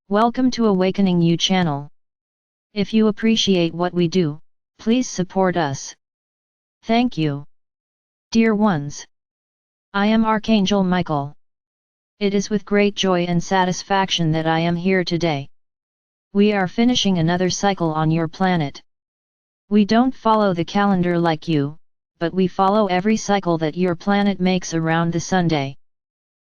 Welcome to Awakening You channel. If you appreciate what we do, please support us. Thank you. Dear ones, I am Archangel Michael. It is with great joy and satisfaction that I am here today. We are finishing another cycle on your planet. We don't follow the calendar like you, but we follow every cycle that your planet makes around the Sunday.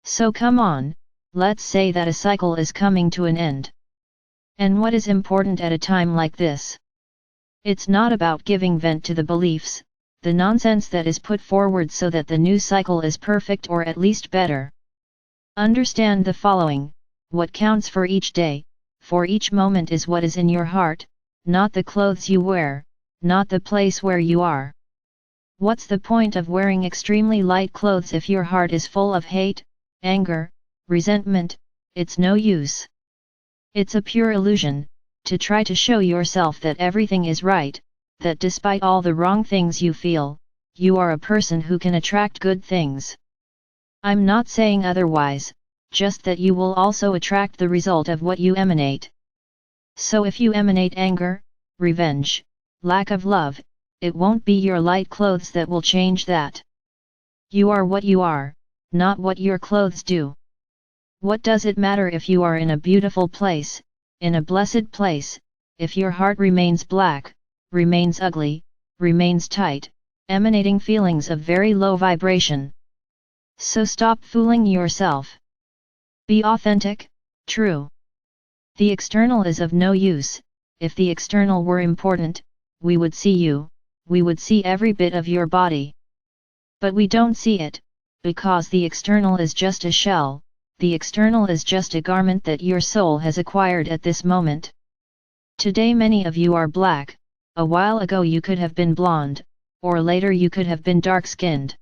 So come on, let's say that a cycle is coming to an end. And what is important at a time like this? It's not about giving vent to the beliefs, the nonsense that is put forward so that the new cycle is perfect or at least better. Understand the following: what counts for each day, for each moment is what is in your heart, not the clothes you wear, not the place where you are. What's the point of wearing extremely light clothes if your heart is full of hate, anger, resentment? It's no use. It's a pure illusion, to try to show yourself that everything is right, that despite all the wrong things you feel, you are a person who can attract good things. I'm not saying otherwise, just that you will also attract the result of what you emanate. So if you emanate anger, revenge, lack of love, it won't be your light clothes that will change that. You are what you are, not what your clothes do. What does it matter if you are in a beautiful place, in a blessed place, if your heart remains black, remains ugly, remains tight, emanating feelings of very low vibration? So stop fooling yourself. Be authentic, true. The external is of no use. If the external were important, we would see you, we would see every bit of your body. But we don't see it, because the external is just a shell, the external is just a garment that your soul has acquired at this moment. Today many of you are black, a while ago you could have been blonde, or later you could have been dark-skinned.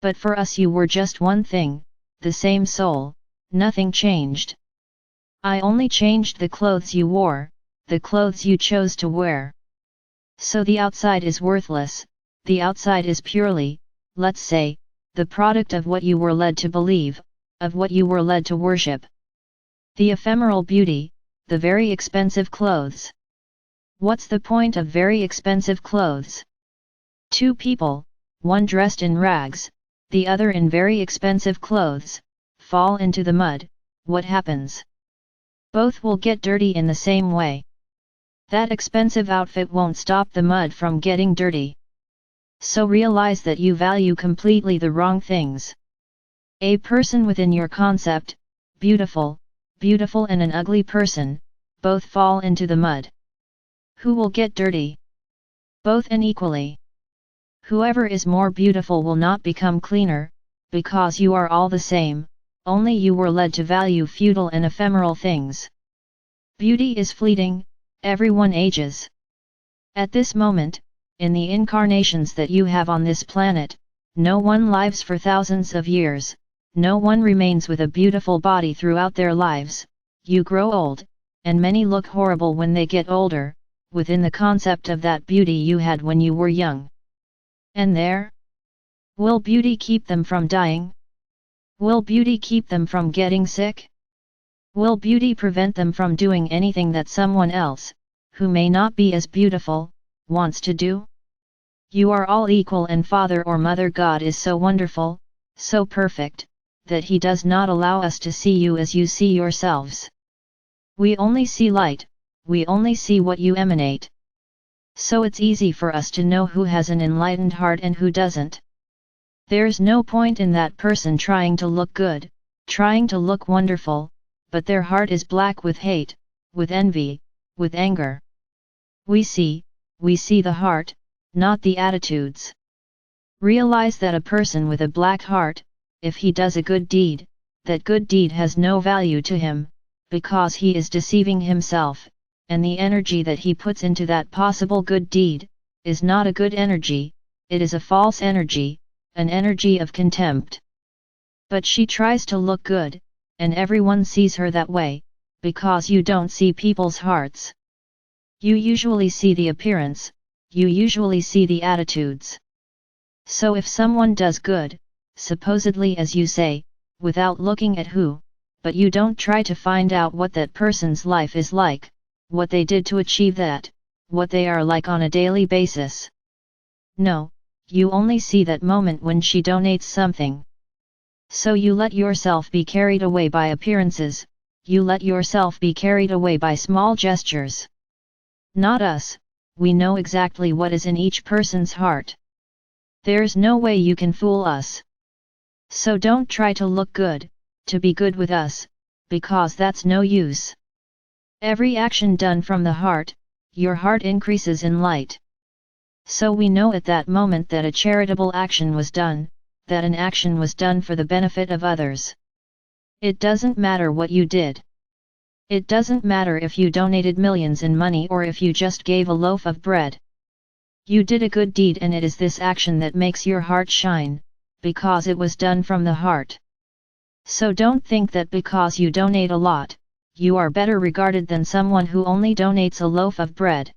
But for us you were just one thing, the same soul, nothing changed. I only changed the clothes you wore, the clothes you chose to wear. So the outside is worthless, the outside is purely, let's say, the product of what you were led to believe, of what you were led to worship. The ephemeral beauty, the very expensive clothes. What's the point of very expensive clothes? Two people, one dressed in rags, the other in very expensive clothes, fall into the mud, what happens? Both will get dirty in the same way. That expensive outfit won't stop the mud from getting dirty. So realize that you value completely the wrong things. A person within your concept, beautiful, beautiful, and an ugly person, both fall into the mud. Who will get dirty? Both and equally. Whoever is more beautiful will not become cleaner, because you are all the same, only you were led to value futile and ephemeral things. Beauty is fleeting, everyone ages. At this moment, in the incarnations that you have on this planet, no one lives for thousands of years, no one remains with a beautiful body throughout their lives. You grow old, and many look horrible when they get older, within the concept of that beauty you had when you were young. And there? Will beauty keep them from dying? Will beauty keep them from getting sick? Will beauty prevent them from doing anything that someone else, who may not be as beautiful, wants to do? You are all equal, and Father or Mother God is so wonderful, so perfect, that He does not allow us to see you as you see yourselves. We only see light, we only see what you emanate. So it's easy for us to know who has an enlightened heart and who doesn't. There's no point in that person trying to look good, trying to look wonderful, but their heart is black with hate, with envy, with anger. We see the heart, not the attitudes. Realize that a person with a black heart, if he does a good deed, that good deed has no value to him, because he is deceiving himself, and the energy that he puts into that possible good deed, is not a good energy, it is a false energy, an energy of contempt. But she tries to look good, and everyone sees her that way, because you don't see people's hearts. You usually see the appearance, you usually see the attitudes. So if someone does good, supposedly as you say, without looking at who, but you don't try to find out what that person's life is like, what they did to achieve that, what they are like on a daily basis. No, you only see that moment when she donates something. So you let yourself be carried away by appearances, you let yourself be carried away by small gestures. Not us, we know exactly what is in each person's heart. There's no way you can fool us. So don't try to look good, to be good with us, because that's no use. Every action done from the heart, your heart increases in light. So we know at that moment that a charitable action was done, that an action was done for the benefit of others. It doesn't matter what you did. It doesn't matter if you donated millions in money or if you just gave a loaf of bread. You did a good deed, and it is this action that makes your heart shine, because it was done from the heart. So don't think that because you donate a lot, you are better regarded than someone who only donates a loaf of bread.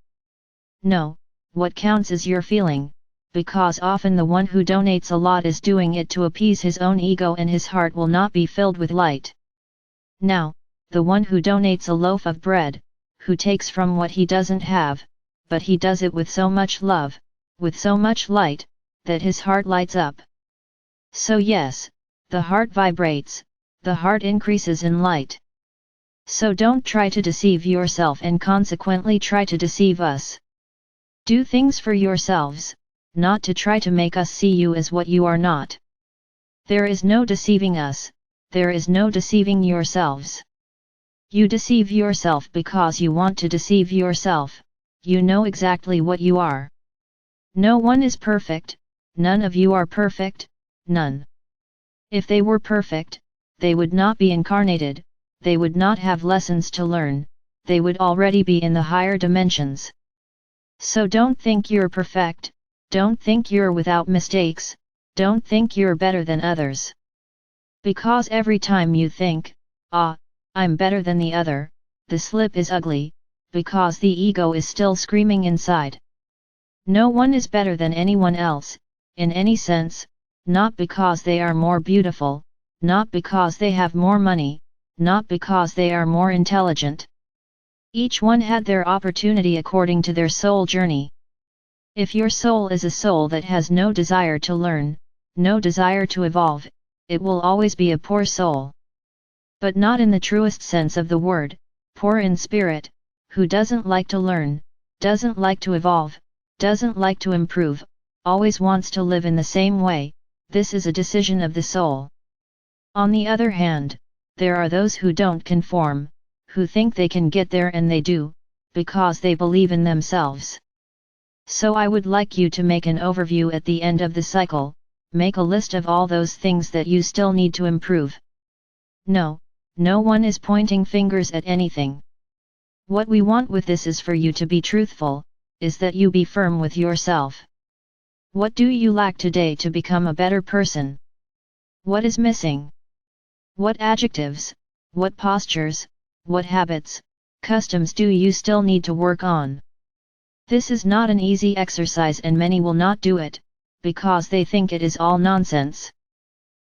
No, what counts is your feeling, because often the one who donates a lot is doing it to appease his own ego, and his heart will not be filled with light. Now, the one who donates a loaf of bread, who takes from what he doesn't have, but he does it with so much love, with so much light, that his heart lights up. So yes, the heart vibrates, the heart increases in light. So don't try to deceive yourself and consequently try to deceive us. Do things for yourselves, not to try to make us see you as what you are not. There is no deceiving us, there is no deceiving yourselves. You deceive yourself because you want to deceive yourself, you know exactly what you are. No one is perfect, none of you are perfect, none. If they were perfect, they would not be incarnated, they would not have lessons to learn, they would already be in the higher dimensions. So don't think you're perfect, don't think you're without mistakes, don't think you're better than others. Because every time you think, I'm better than the other, the slip is ugly, because the ego is still screaming inside. No one is better than anyone else, in any sense, not because they are more beautiful, not because they have more money, not because they are more intelligent. Each one had their opportunity according to their soul journey. If your soul is a soul that has no desire to learn, no desire to evolve, it will always be a poor soul. But not in the truest sense of the word, poor in spirit, who doesn't like to learn, doesn't like to evolve, doesn't like to improve, always wants to live in the same way. This is a decision of the soul. On the other hand, there are those who don't conform, who think they can get there, and they do, because they believe in themselves. So I would like you to make an overview at the end of the cycle, make a list of all those things that you still need to improve. No one is pointing fingers at anything. What we want with this is for you to be truthful, is that you be firm with yourself. What do you lack today to become a better person? What is missing? What adjectives, what postures, what habits, customs do you still need to work on? This is not an easy exercise, and many will not do it, because they think it is all nonsense.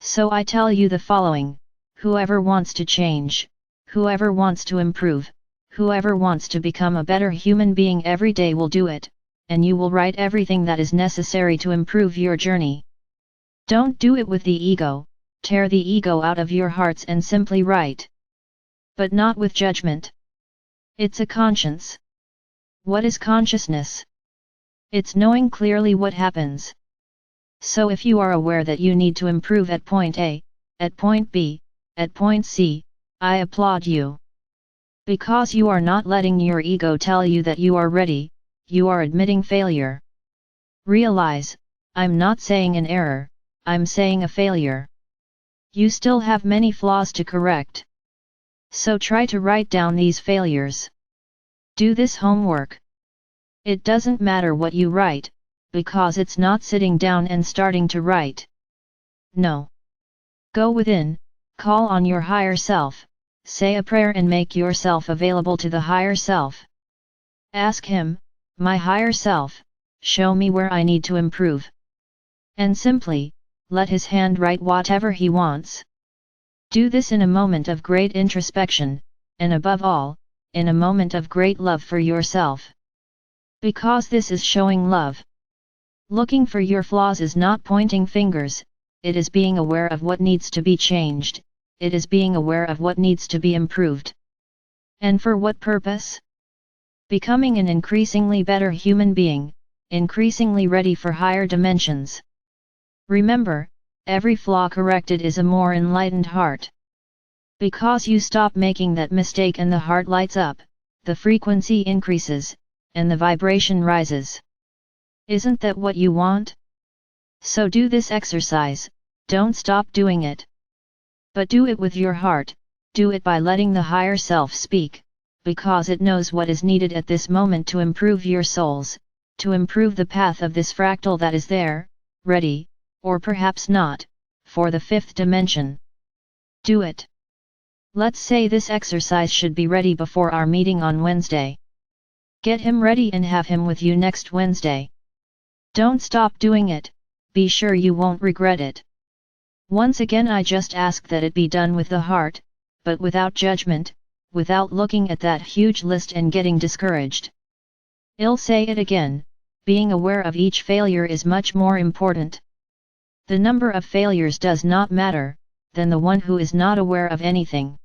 So I tell you the following: whoever wants to change, whoever wants to improve, whoever wants to become a better human being every day will do it, and you will write everything that is necessary to improve your journey. Don't do it with the ego, tear the ego out of your hearts and simply write. But not with judgment. It's a conscience. What is consciousness? It's knowing clearly what happens. So if you are aware that you need to improve at point A, at point B, at point C, I applaud you. Because you are not letting your ego tell you that you are ready, you are admitting failure. Realize, I'm not saying an error, I'm saying a failure. You still have many flaws to correct. So try to write down these failures. Do this homework. It doesn't matter what you write, because it's not sitting down and starting to write. No. Go within, call on your higher self, say a prayer and make yourself available to the higher self. Ask him, my higher self, show me where I need to improve. And simply, let his hand write whatever he wants. Do this in a moment of great introspection, and above all, in a moment of great love for yourself. Because this is showing love. Looking for your flaws is not pointing fingers, it is being aware of what needs to be changed, it is being aware of what needs to be improved. And for what purpose? Becoming an increasingly better human being, increasingly ready for higher dimensions. Remember, every flaw corrected is a more enlightened heart. Because you stop making that mistake and the heart lights up, the frequency increases, and the vibration rises. Isn't that what you want? So do this exercise, don't stop doing it. But do it with your heart, do it by letting the higher self speak, because it knows what is needed at this moment to improve your souls, to improve the path of this fractal that is there, ready, or perhaps not, for the fifth dimension. Do it. Let's say this exercise should be ready before our meeting on Wednesday. Get him ready and have him with you next Wednesday. Don't stop doing it, be sure you won't regret it. Once again I just ask that it be done with the heart, but without judgment, without looking at that huge list and getting discouraged. I'll say it again, being aware of each failure is much more important. The number of failures does not matter, than the one who is not aware of anything.